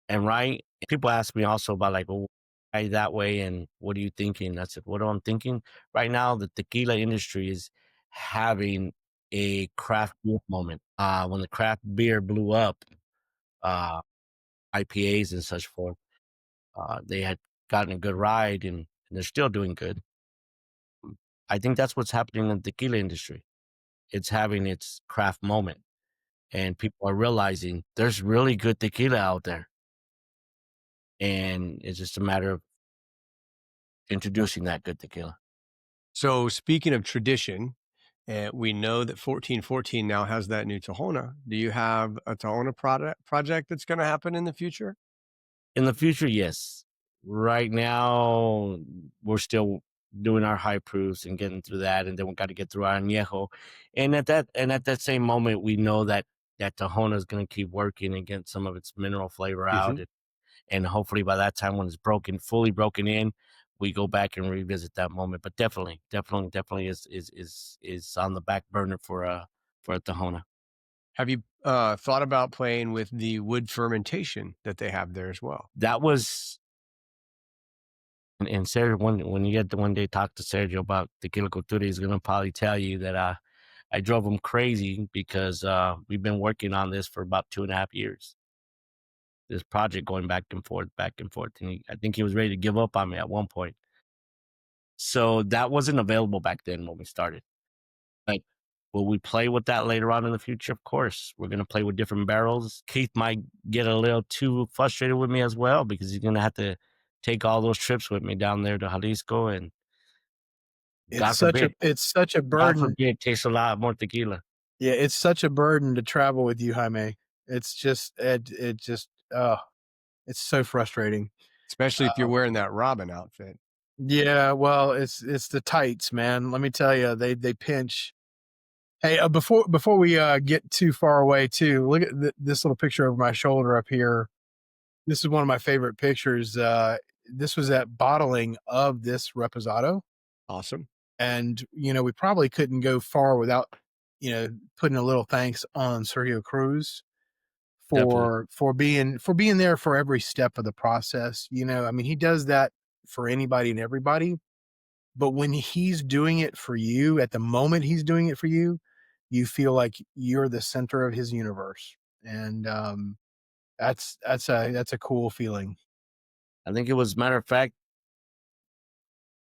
Speaker 3: and right. People ask me also about like, well, why that way and what are you thinking? I said, what am I thinking? Right now, the tequila industry is having a craft beer moment. When the craft beer blew up, uh, IPAs and such forth, they had gotten a good ride and and they're still doing good. I think that's what's happening in the tequila industry. It's having its craft moment, and people are realizing there's really good tequila out there, and it's just a matter of introducing that good tequila.
Speaker 1: So speaking of tradition, we know that 1414 now has that new Tahona. Do you have a Tahona project that's going to happen in the future?
Speaker 3: In the future, yes. Right now, we're still doing our high proofs and getting through that, and then we got to get through our añejo. And at that same moment, we know that Tahona is going to keep working and get some of its mineral flavor out,
Speaker 1: Mhm.
Speaker 3: and hopefully by that time, when it's fully broken in, we go back and revisit that moment. But definitely is on the back burner for a Tahona.
Speaker 1: Have you thought about playing with the wood fermentation that they have there as well?
Speaker 3: That was And Sergio, when you get to one day talk to Sergio about Tequila Cultura, he's gonna probably tell you that I drove him crazy because we've been working on this for about 2.5 years. This project going back and forth, and I think he was ready to give up on me at one point. So that wasn't available back then when we started. Like, will we play with that later on in the future? Of course, we're gonna play with different barrels. Keith might get a little too frustrated with me as well because he's gonna have to take all those trips with me down there to Jalisco, and God forbid.
Speaker 4: It's such a
Speaker 3: God
Speaker 4: burden.
Speaker 3: forbid, tastes a lot more tequila.
Speaker 4: Yeah, it's such a burden to travel with you, Jaime. It's just it just it's so frustrating.
Speaker 1: Especially if you're wearing that Robin outfit.
Speaker 4: Yeah, well, it's the tights, man. Let me tell you, they pinch. Hey, before we get too far away, too, look at this little picture over my shoulder up here. This is one of my favorite pictures. This was at bottling of this reposado,
Speaker 1: Awesome.
Speaker 4: and we probably couldn't go far without putting a little thanks on Sergio Cruz
Speaker 3: Definitely.
Speaker 4: for being there for every step of the process. I mean, he does that for anybody and everybody. But when he's doing it for you, at the moment he's doing it for you, you feel like you're the center of his universe, and that's a cool feeling.
Speaker 3: I think it was, matter of fact,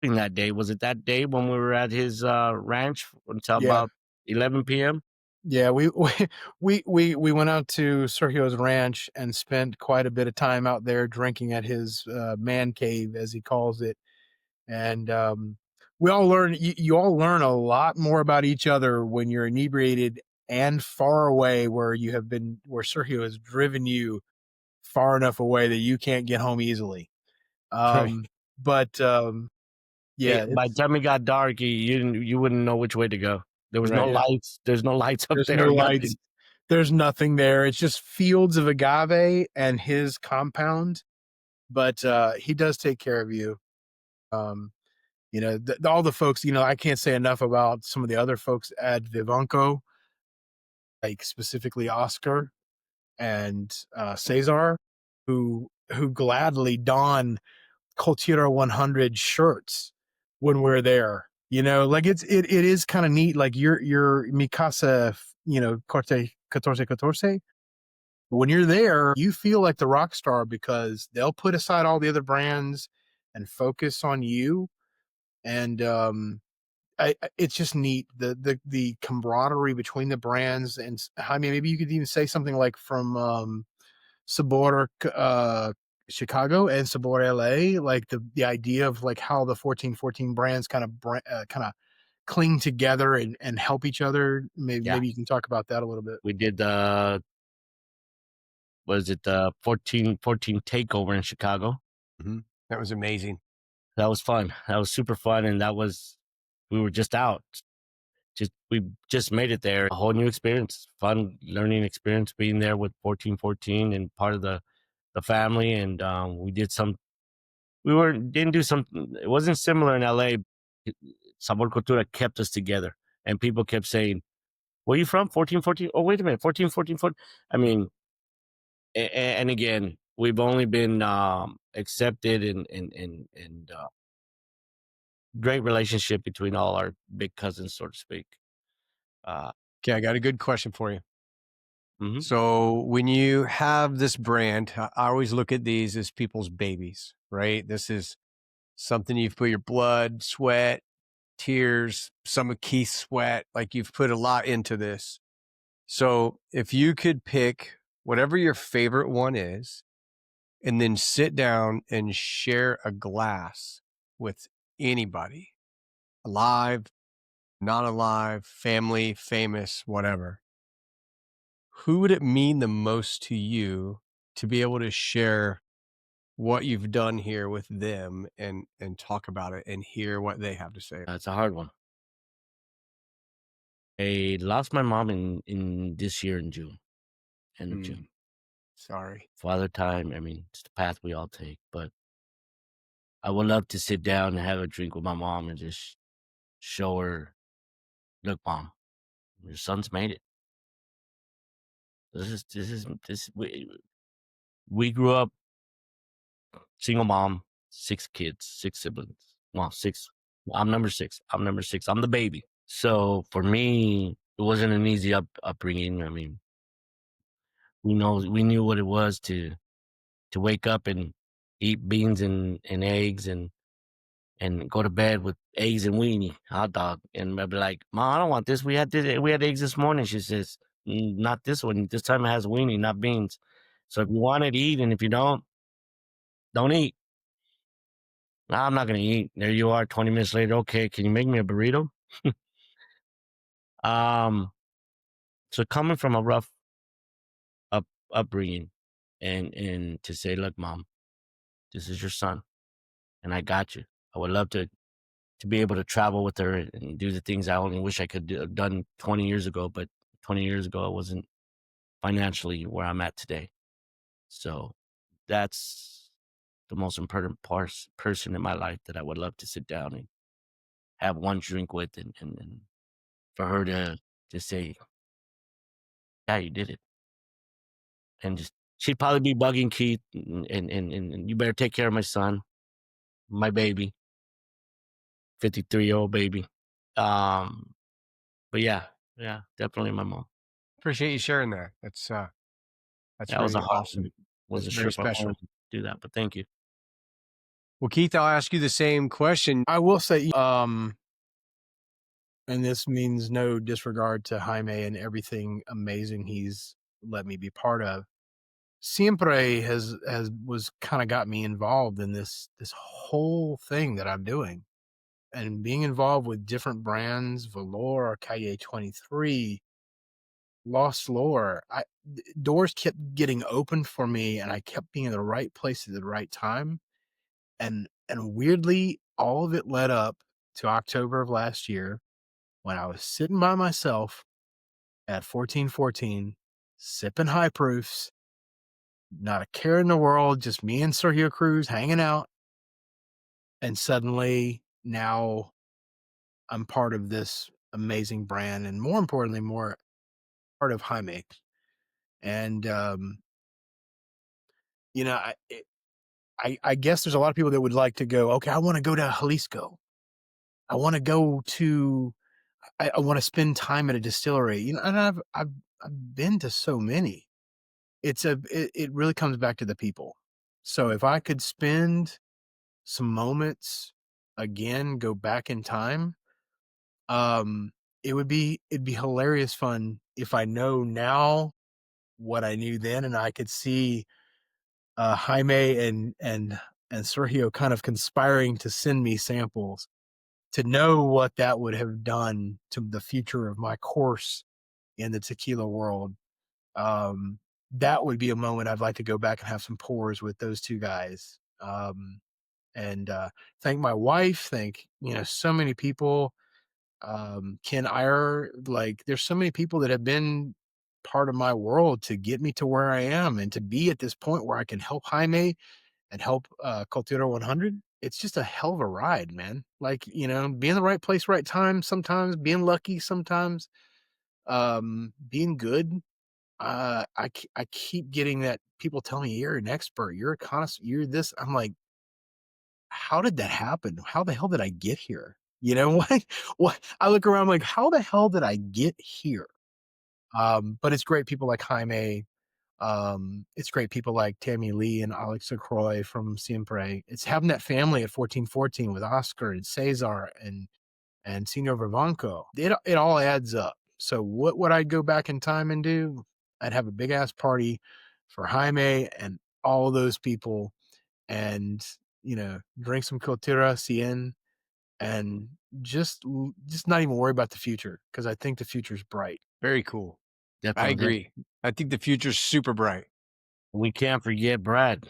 Speaker 3: that day. Was it that day when we were at his ranch until
Speaker 4: Yeah,
Speaker 3: about 11 p.m.?
Speaker 4: yeah. We went out to Sergio's ranch and spent quite a bit of time out there drinking at his man cave, as he calls it, and we all learn. You all learn a lot more about each other when you're inebriated and far away, where Sergio has driven you far enough away that you can't get home easily.
Speaker 1: Right.
Speaker 4: But yeah,
Speaker 3: By the time it got dark, you wouldn't know which way to go. There was no
Speaker 1: Right.
Speaker 4: yeah,
Speaker 3: lights. There's no lights up
Speaker 4: there's
Speaker 3: there
Speaker 4: no
Speaker 3: or
Speaker 4: lights.
Speaker 3: nothing.
Speaker 4: There's nothing there. It's just fields of agave and his compound. But he does take care of you. Um, all the folks. I can't say enough about some of the other folks at Vivanco, like specifically Oscar and Cesar, who gladly don Cultura 100 shirts when we're there. Like it is kind of neat. Like your Mikasa, Corte 1414. When you're there, you feel like the rock star because they'll put aside all the other brands and focus on you. And it's just neat the camaraderie between the brands. And I mean, maybe you could even say something like from Sabor Chicago and Sabor LA, like the idea of like how the 1414 brands kind of cling together and help each other. Maybe
Speaker 3: Yeah,
Speaker 4: maybe you can talk about that a little bit.
Speaker 3: we did the, was it the 1414 takeover in Chicago?
Speaker 1: Mhm. That was amazing.
Speaker 3: That was fun. That was super fun, and we were just out. We just made it there. A whole new experience, fun learning experience, being there with 1414 and part of the family. And didn't do something. It wasn't similar in LA. Sabor Cultura kept us together, and people kept saying, "Where you from? 1414? Oh, wait a minute, 1414." I mean, and again, we've only been accepted and great relationship between all our big cousins, so to speak. Uh,
Speaker 1: Okay, I got a good question for you.
Speaker 3: mhm.
Speaker 1: So when you have this brand, I always look at these as people's babies, right? This is something you've put your blood, sweat, tears, some of Keith's sweat, like you've put a lot into this. So if you could pick whatever your favorite one is, and then sit down and share a glass with anybody, alive, not alive, family, famous, whatever, who would it mean the most to you to be able to share what you've done here with them and talk about it and hear what they have to say?
Speaker 3: It's a hard one. I lost my mom in this year in June, end of June.
Speaker 1: Sorry.
Speaker 3: Father time, I mean, it's the path we all take, but I would love to sit down and have a drink with my mom and just show her, look, Mom, your son's made it. We grew up single mom, 6 kids, 6 siblings. Well, 6. I'm number 6. I'm the baby. So for me, it wasn't an easy upbringing. I mean, we knew what it was to wake up and eat beans and eggs and go to bed with eggs and weenie, hot dog. And I'd be like, Mom, I don't want this. We had eggs this morning. She says, not this one. This time it has weenie, not beans. So if you want it, eat. And if you don't eat. No, I'm not going to eat. There you are 20 minutes later. Okay, can you make me a burrito? So coming from a rough upbringing and to say, look, Mom, this is your son and I got you. I would love to be able to travel with her and do the things I only wish I could have done 20 years ago, but 20 years ago I wasn't financially where I'm at today. So that's the most important person in my life that I would love to sit down and have one drink with and for her to say, yeah, you did it. And just, she'd probably be bugging Keith and you better take care of my son, my baby, 53-year-old baby. But yeah, definitely my mom.
Speaker 1: Appreciate you sharing that. That's
Speaker 3: That
Speaker 1: really
Speaker 3: was a hard
Speaker 1: awesome.
Speaker 3: was
Speaker 1: That's
Speaker 3: a
Speaker 1: very
Speaker 3: sure
Speaker 1: special.
Speaker 3: to do that, but thank you.
Speaker 1: Well, Keith, I'll ask you the same question.
Speaker 4: I will say, and this means no disregard to Jaime and everything amazing he's let me be part of. Siempre was kind of got me involved in this whole thing that I'm doing, and being involved with different brands, Valor, Calle 23, Lost Lore. Doors kept getting opened for me, and I kept being in the right place at the right time. And weirdly, all of it led up to October of last year when I was sitting by myself at 1414, sipping high proofs, not a care in the world, just me and Sergio Cruz hanging out. And suddenly now I'm part of this amazing brand, and more importantly, more part of Jaime. And, you know, I guess there's a lot of people that would like to go, okay, I want to go to Jalisco. I want to go to, I want to spend time at a distillery, you know, and I've been to so many. It really comes back to the people. So if I could spend some moments again, go back in time, it'd be hilarious fun if I know now what I knew then, and I could see Jaime and Sergio kind of conspiring to send me samples, to know what that would have done to the future of my course in the tequila world. That would be a moment I'd like to go back and have some pours with those two guys. And thank my wife, thank, you know, so many people. Ken Iyer, like there's so many people that have been part of my world to get me to where I am and to be at this point where I can help Jaime and help Cultura 100. It's just a hell of a ride, man. Like, you know, be in the right place, right time, sometimes being lucky, sometimes being good. I keep getting that people tell me you're an expert, you're a connoisseur, you're this. I'm like, how did that happen? How the hell did I get here? You know what? I look around like, how the hell did I get here? But it's great people like Jaime, It's great people like Tammy Lee and Alex Lacroix from Siempre. It's having that family at 1414 with Oscar and Cesar and Senor Vivanco. It all adds up. So what would I go back in time and do? I'd have a big ass party for Jaime and all those people, and drink some Cultura, Cien, and just not even worry about the future, because I think the future's bright.
Speaker 1: Very cool. I
Speaker 3: Definitely.
Speaker 1: agree. I think the future's super bright.
Speaker 3: We can't forget Brad.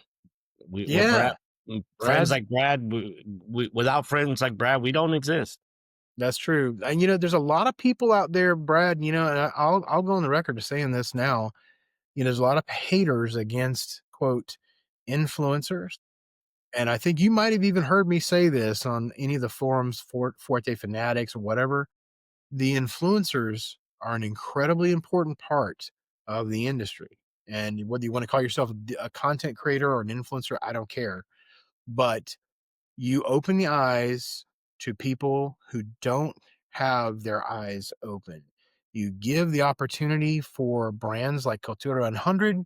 Speaker 3: We're
Speaker 4: Yeah.
Speaker 3: friends like Brad. Without friends like Brad, we don't exist.
Speaker 4: That's true. And there's a lot of people out there, Brad, and I'll go on the record to saying this now. There's a lot of haters against, quote, influencers. And I think you might have even heard me say this on any of the forums, Forte Fanatics or whatever. The influencers are an incredibly important part of the industry. And whether you want to call yourself a content creator or an influencer, I don't care. But you open the eyes to people who don't have their eyes open. You give the opportunity for brands like Cultura 100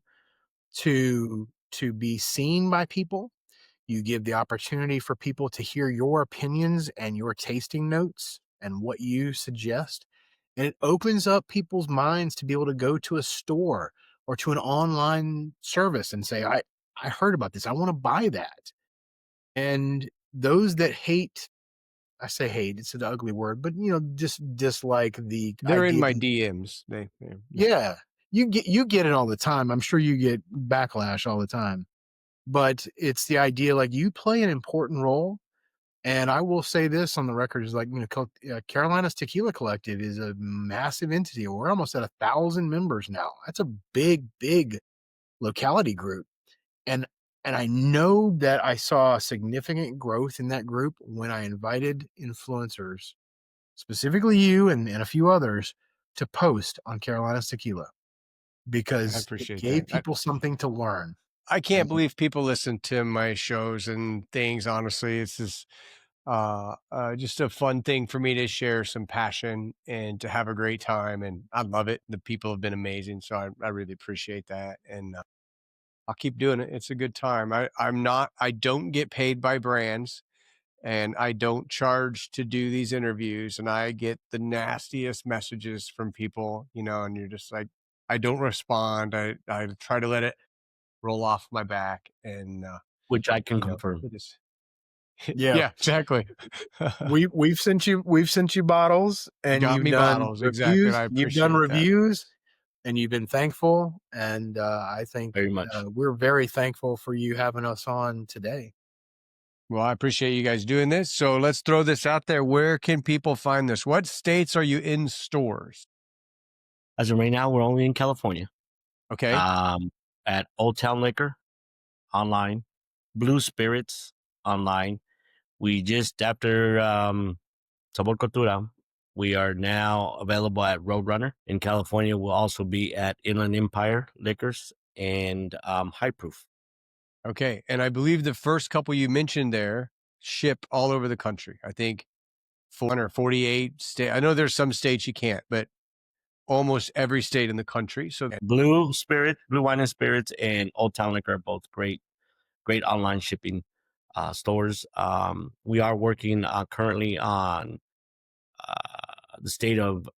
Speaker 4: to be seen by people. You give the opportunity for people to hear your opinions and your tasting notes and what you suggest. And it opens up people's minds to be able to go to a store or to an online service and say, I heard about this. I want to buy that. And those that hate, I say hate, it's an ugly word, but just dislike the
Speaker 1: They're in
Speaker 4: idea
Speaker 1: my
Speaker 4: that-
Speaker 1: DMs.
Speaker 4: Yeah. You get it all the time. I'm sure you get backlash all the time. But it's the idea, like, you play an important role. And I will say this on the record is, like, Carolina's Tequila Collective is a massive entity. We're almost at 1,000 members now. That's a big, big locality group. And I know that I saw significant growth in that group when I invited influencers, specifically you and a few others, to post on Carolina's Tequila,
Speaker 1: I
Speaker 4: because it
Speaker 1: appreciate
Speaker 4: gave
Speaker 1: that.
Speaker 4: people something to learn.
Speaker 1: I can't believe people listen to my shows and things. Honestly, it's just a fun thing for me to share some passion and to have a great time. And I love it. The people have been amazing. So I really appreciate that. And I'll keep doing it. It's a good time. I don't get paid by brands, and I don't charge to do these interviews. And I get the nastiest messages from people, and you're just like, I don't respond. I try to let it roll off my back, and
Speaker 3: Which I can confirm.
Speaker 1: it is.
Speaker 4: Yeah.
Speaker 1: Yeah, exactly.
Speaker 4: We've sent you bottles, and
Speaker 1: got
Speaker 4: you've
Speaker 1: me
Speaker 4: done
Speaker 1: bottles,
Speaker 4: reviews.
Speaker 1: exactly, and I
Speaker 4: You've done
Speaker 1: appreciate that.
Speaker 4: reviews, and you've been thankful. And I think
Speaker 3: Very much.
Speaker 4: we're very thankful for you having us on today.
Speaker 1: Well, I appreciate you guys doing this. So let's throw this out there. Where can people find this? What states are you in stores?
Speaker 3: As of right now, we're only in California.
Speaker 1: Okay.
Speaker 3: At Old Town Liquor online, Blue Spirits online. We just, after Sabor Cultura, we are now available at Roadrunner. In California, we'll also be at Inland Empire Liquors and High Proof.
Speaker 1: Okay. And I believe the first couple you mentioned there ship all over the country. I think 48 states. I know there's some states you can't, but almost every state in the country. So
Speaker 3: Blue Spirit, Blue Wine and Spirits, and Old Town Liquor are both great online shipping stores. We are working currently on the state of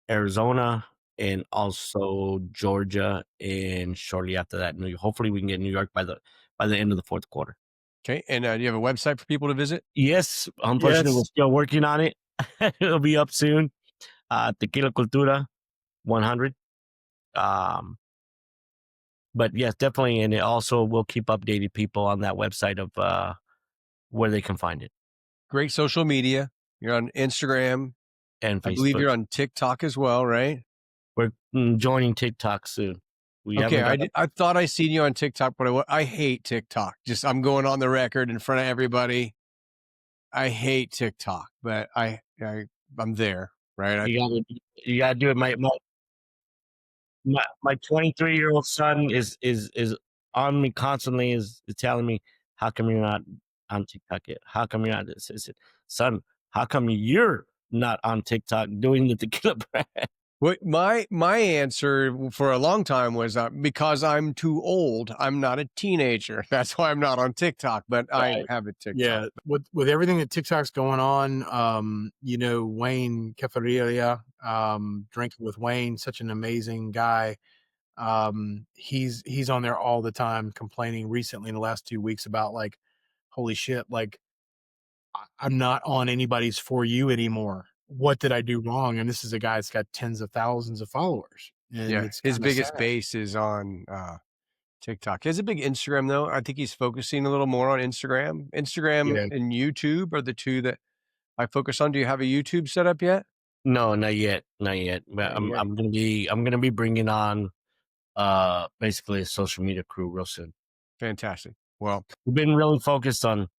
Speaker 3: Arizona and also Georgia, and shortly after that, New York. Hopefully, we can get New York by the end of the fourth quarter.
Speaker 1: okay. And do you have a website for people to visit?
Speaker 3: Yes, unfortunately, we're still working on it. It'll be up soon. Tequila Cultura 100. But yes, definitely, and it also will keep updating people on that website of where they can find it.
Speaker 1: Great social media. You're on Instagram.
Speaker 3: And Facebook.
Speaker 1: I believe you're on TikTok as well, right?
Speaker 3: We're joining TikTok soon.
Speaker 1: I thought I seen you on TikTok, but I hate TikTok. Just, I'm going on the record in front of everybody. I hate TikTok, but I'm there, right?
Speaker 3: You gotta do it. My 23-year-old son is on me constantly, is telling me, how come you're not on TikTok yet? How come you're not this? I said, son, how come you're not on TikTok doing the tequila brand?
Speaker 1: What my answer for a long time was because I'm too old. I'm not a teenager. That's why I'm not on TikTok. But I have a TikTok.
Speaker 4: Yeah, with everything that TikTok's going on, you know, Wayne Cafeteria, Drinking with Wayne, such an amazing guy. He's on there all the time, complaining recently in the last 2 weeks about like, holy shit, like I'm not on anybody's For You anymore. What did I do wrong? And this is a guy that's got tens of thousands of followers. And
Speaker 1: Yeah,
Speaker 4: it's
Speaker 1: his
Speaker 4: kinda
Speaker 1: biggest
Speaker 4: sad.
Speaker 1: base is on TikTok. He has a big Instagram though. I think he's focusing a little more on Instagram. Instagram
Speaker 4: Yeah.
Speaker 1: and YouTube are the two that I focus on. Do you have a YouTube set up yet?
Speaker 3: No, not yet, not yet. But
Speaker 1: Not yet.
Speaker 3: I'm gonna be bringing on basically a social media crew real soon.
Speaker 1: Fantastic. Well,
Speaker 3: We've been really focused on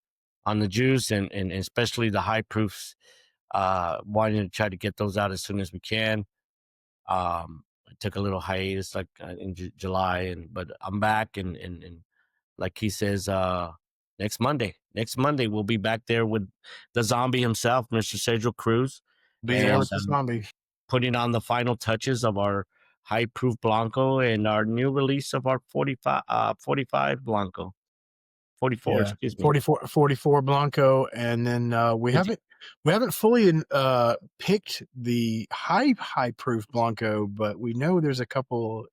Speaker 3: the juice and especially the high proofs. Wanting to try to get those out as soon as we can. I took a little hiatus like in July, but I'm back and like he says, next Monday we'll be back there with the zombie himself, Mr. Sergio Cruz,
Speaker 1: be
Speaker 4: Yeah,
Speaker 1: there.
Speaker 4: with the zombie.
Speaker 3: putting on the final touches of our high proof Blanco and our new release of our 45 Blanco. 44,
Speaker 4: Yeah,
Speaker 3: excuse me.
Speaker 4: 44 Blanco, and then we
Speaker 3: Did
Speaker 4: haven't fully picked the high proof Blanco, but we know there's a couple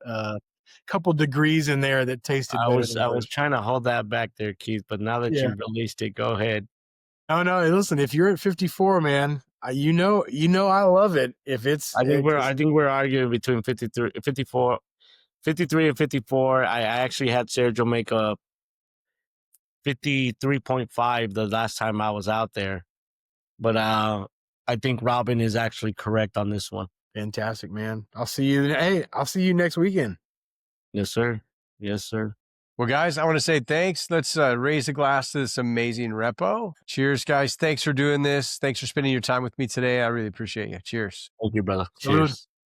Speaker 4: degrees in there that tasted better than
Speaker 3: I
Speaker 4: others.
Speaker 3: was trying to hold that back there, Keith, but now that
Speaker 4: Yeah.
Speaker 3: you've released it, go ahead.
Speaker 4: Oh no, listen, if you're at 54, man, you know I love it. If it's
Speaker 3: I think we're arguing between 53 and 54. I actually had Sergio make a 53.5 the last time I was out there. But I think Robin is actually correct on this one.
Speaker 4: fantastic, man. I'll see you next weekend.
Speaker 3: Yes, sir. Yes, sir.
Speaker 1: Well, guys, I want to say thanks. Let's raise a glass to this amazing repo. Cheers, guys. Thanks for doing this. Thanks for spending your time with me today. I really appreciate you. Cheers.
Speaker 3: Thank you, brother.
Speaker 4: Salud.
Speaker 3: Cheers.